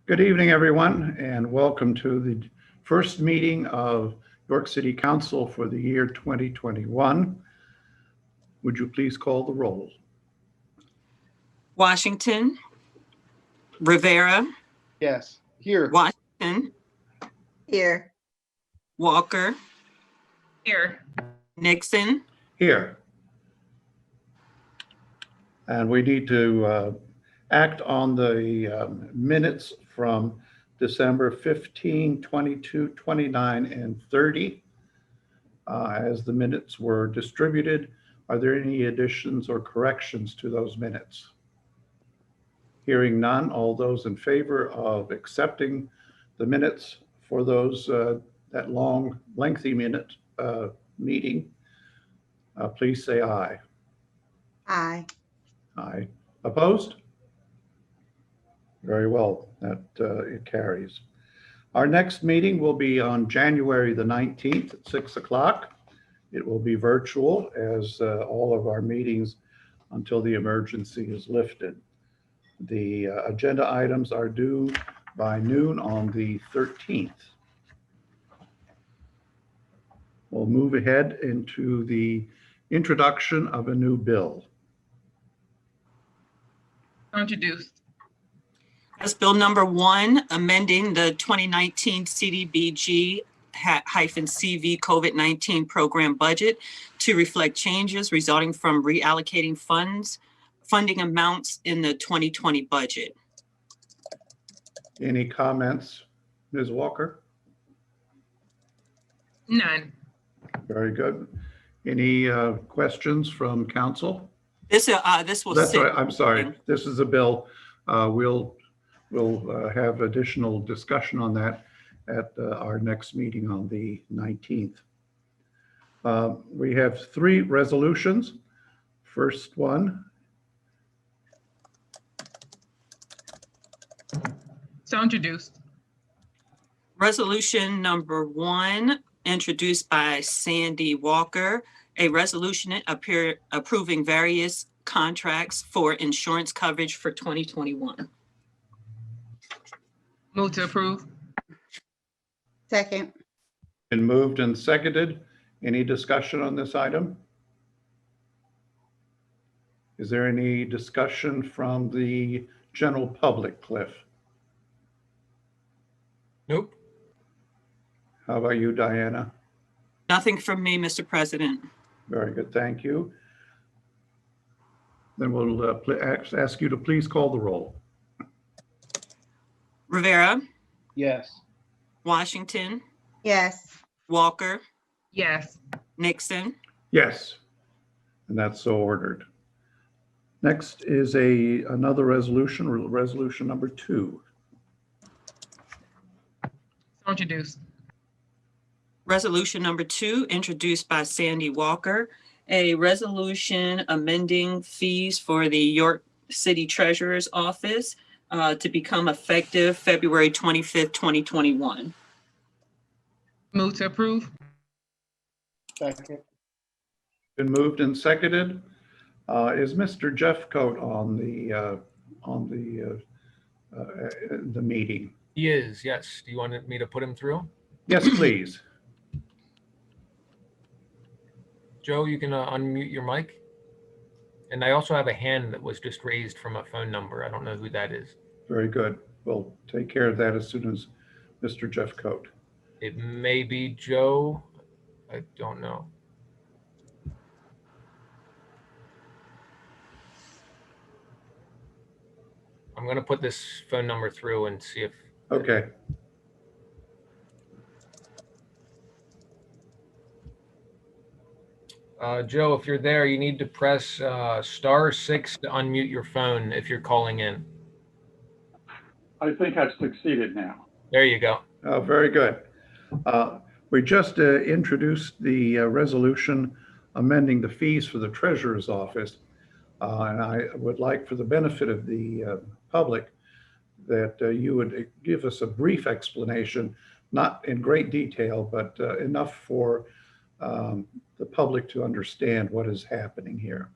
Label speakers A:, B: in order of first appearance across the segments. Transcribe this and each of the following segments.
A: Good evening, everyone, and welcome to the first meeting of York City Council for the year 2021. Would you please call the roll?
B: Washington, Rivera,
C: Yes, here.
B: Washington,
D: Here.
B: Walker,
E: Here.
B: Nixon,
A: Here. And we need to act on the minutes from December 15, 22, 29, and 30. As the minutes were distributed, are there any additions or corrections to those minutes? Hearing none, all those in favor of accepting the minutes for those that long, lengthy meeting, please say aye.
D: Aye.
A: Aye. Opposed? Very well, that it carries. Our next meeting will be on January the 19th at 6 o'clock. It will be virtual as all of our meetings until the emergency is lifted. The agenda items are due by noon on the 13th. We'll move ahead into the introduction of a new bill.
E: Introduced.
B: That's Bill number 1, amending the 2019 CDBG-CV COVID-19 program budget to reflect changes resulting from reallocating funding amounts in the 2020 budget.
A: Any comments, Ms. Walker?
E: None.
A: Very good. Any questions from council?
B: This will
A: That's
B: sit.
A: right. I'm sorry. This is a bill. We'll have additional discussion on that at our next meeting on the 19th. We have 3 resolutions. First one.
E: So introduced.
B: Resolution number 1, introduced by Sandy Walker, a resolution approving various contracts for insurance coverage for 2021.
E: Move to approve.
D: Second.
A: Been moved and seconded. Any discussion on this item? Is there any discussion from the general public, Cliff?
F: Nope.
A: How about you, Diana?
B: Nothing from me, Mr. President.
A: Very good, thank you. Then we'll ask you to please call the roll.
B: Rivera,
C: Yes.
B: Washington,
D: Yes.
B: Walker,
E: Yes.
B: Nixon,
A: Yes, and that's so ordered. Next is another resolution, resolution number 2.
E: So introduced.
B: Resolution number 2, introduced by Sandy Walker, a resolution amending fees for the York City Treasurer's Office to become effective February 25th, 2021.
E: Move to approve.
C: Second.
A: Been moved and seconded. Is Mr. Jeffcoat on the meeting?
F: He is, yes. Do you want me to put him through?
A: Yes, please.
F: Joe, you can unmute your mic. And I also have a hand that was just raised from a phone number. I don't know who that is.
A: Very good. We'll take care of that as soon as Mr. Jeffcoat.
F: It may be Joe. I don't know. I'm going to put this phone number through and see if.
A: Okay.
F: Joe, if you're there, you need to press *6 to unmute your phone if you're calling in.
G: I think I've succeeded now.
F: There you go.
A: Very good. We just introduced the resolution amending the fees for the treasurer's office. And I would like, for the benefit of the public, that you would give us a brief explanation, not in great detail, but enough for the public to understand what is happening here.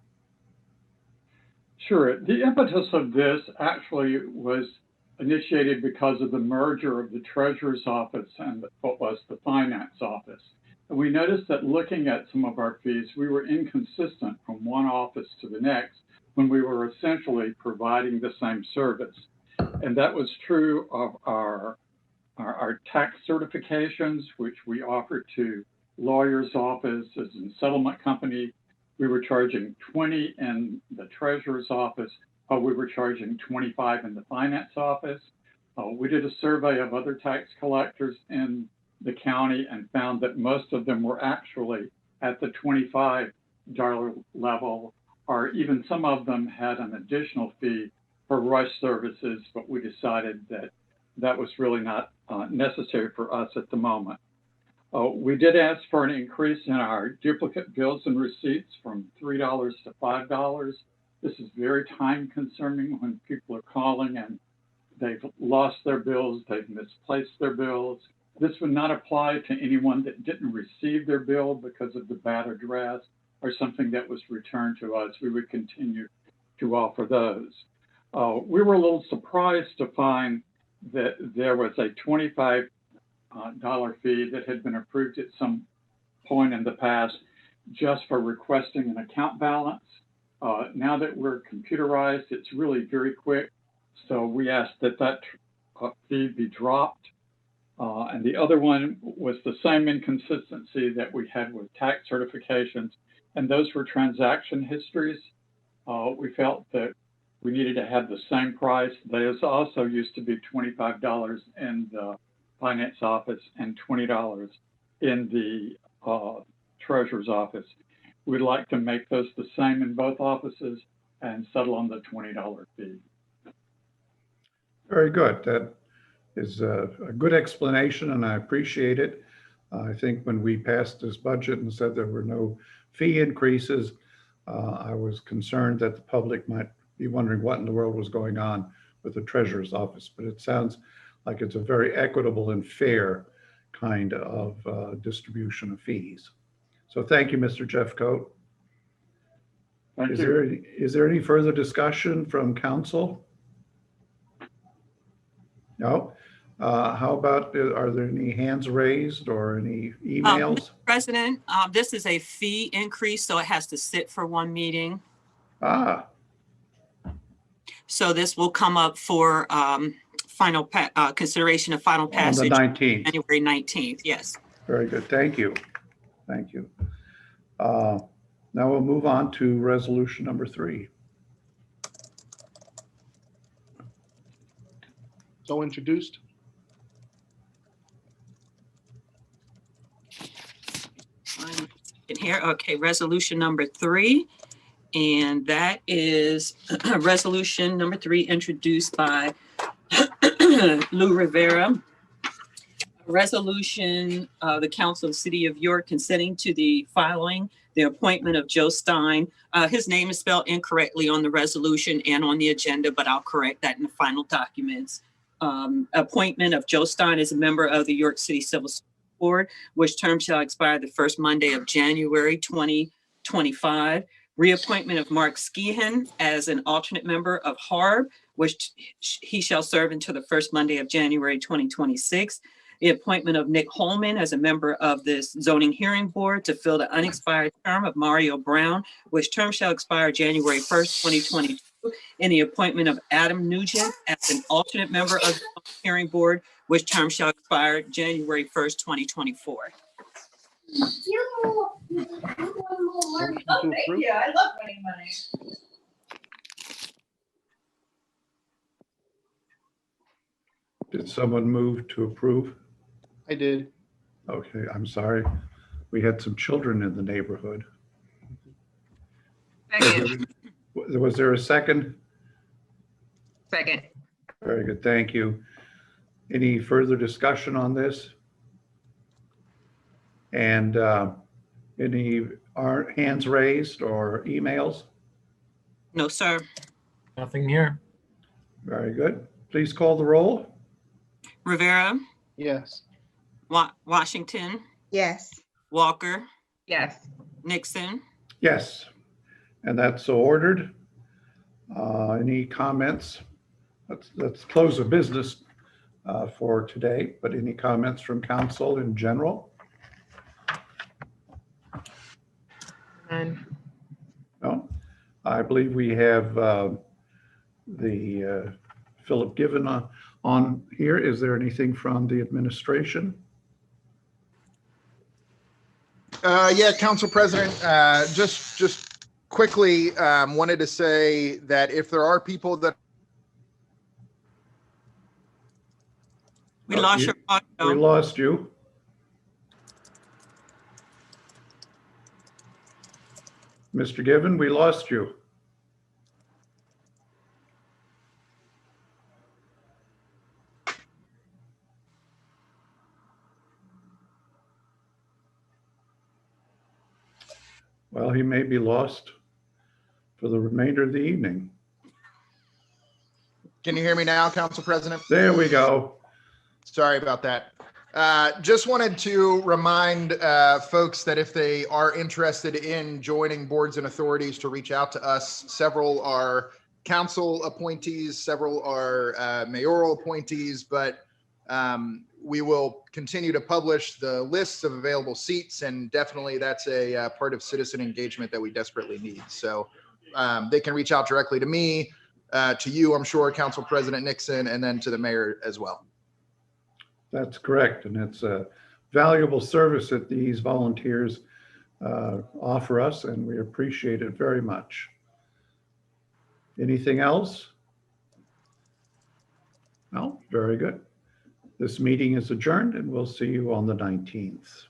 G: Sure. The impetus of this actually was initiated because of the merger of the treasurer's office and what was the finance office. And we noticed that looking at some of our fees, we were inconsistent from one office to the next when we were essentially providing the same service. And that was true of our tax certifications, which we offered to lawyers' offices and settlement company. We were charging 20 in the treasurer's office, but we were charging 25 in the finance office. We did a survey of other tax collectors in the county and found that most of them were actually at the $25 level, or even some of them had an additional fee for rush services, but we decided that that was really not necessary for us at the moment. We did ask for an increase in our duplicate bills and receipts from $3 to $5. This is very time consuming when people are calling and they've lost their bills, they've misplaced their bills. This would not apply to anyone that didn't receive their bill because of the bad address or something that was returned to us. We would continue to offer those. We were a little surprised to find that there was a $25 fee that had been approved at some point in the past just for requesting an account balance. Now that we're computerized, it's really very quick. So we asked that fee be dropped. And the other one was the same inconsistency that we had with tax certifications, and those were transaction histories. We felt that we needed to have the same price. Those also used to be $25 in the finance office and $20 in the treasurer's office. We'd like to make those the same in both offices and settle on the $20 fee.
A: Very good. That is a good explanation, and I appreciate it. I think when we passed this budget and said there were no fee increases, I was concerned that the public might be wondering what in the world was going on with the treasurer's office. But it sounds like it's a very equitable and fair kind of distribution of fees. So thank you, Mr. Jeffcoat.
G: Thank you.
A: Is there any further discussion from council? No? How about, are there any hands raised or any emails?
B: President, this is a fee increase, so it has to sit for one meeting. So this will come up for final consideration of final
A: On the
B: passage
A: 19th.
B: January 19th. Yes.
A: Very good. Thank you. Thank you. Now we'll move on to resolution number 3.
C: So introduced.
B: In here, okay, resolution number 3, and that is resolution number 3 introduced by Lou Rivera. Resolution of the Council of the City of York consenting to the following, the appointment of Joe Stein. His name is spelled incorrectly on the resolution and on the agenda, but I'll correct that in the final documents. Appointment of Joe Stein as a member of the York City Civil Service Board, which term shall expire the first Monday of January 2025. Reappointment of Mark Skehan as an alternate member of HARB, which he shall serve until the first Monday of January 2026. The appointment of Nick Holman as a member of this zoning hearing board to fill the unexpired term of Mario Brown, which term shall expire January 1st, 2022. And the appointment of Adam Nugent as an alternate member of the zoning hearing board, which term shall expire January 1st, 2024.
C: Oh, thank you.
H: I love winning money.
A: Did someone move to approve?
C: I did.
A: Okay, I'm sorry. We had some children in the neighborhood.
E: Second.
A: Was there a second?
E: Second.
A: Very good, thank you. Any further discussion on this? And any hands raised or emails?
B: No, sir.
F: Nothing here.
A: Very good. Please call the roll.
B: Rivera,
C: Yes.
B: Washington,
D: Yes.
B: Walker,
E: Yes.
B: Nixon.
A: Yes, and that's so ordered. Any comments let's close the business for today, but any comments from council in general?
E: None.
A: No? I believe we have the Philip Given on here. Is there anything from the administration?
H: Yeah, Council President, just quickly wanted to say that if there are people that
B: We
A: Oh,
B: lost
A: you-
B: your
A: We
B: audio.
A: lost you. Mr. Given, we lost you. Well, he may be lost for the remainder of the evening.
H: can you hear me now, Council President?
A: There we go.
H: Sorry about that. Just wanted to remind folks that if they are interested in joining boards and authorities to reach out to us. Several are council appointees, several are mayoral appointees, but we will continue to publish the lists of available seats, and definitely that's a part of citizen engagement that we desperately need. So they can reach out directly to me, to you, I'm sure, Council President Nixon, and then to the mayor as well.
A: That's correct. And it's a valuable service that these volunteers offer us, and we appreciate it very much. Anything else? No? Very good. This meeting is adjourned, and we'll see you on the 19th.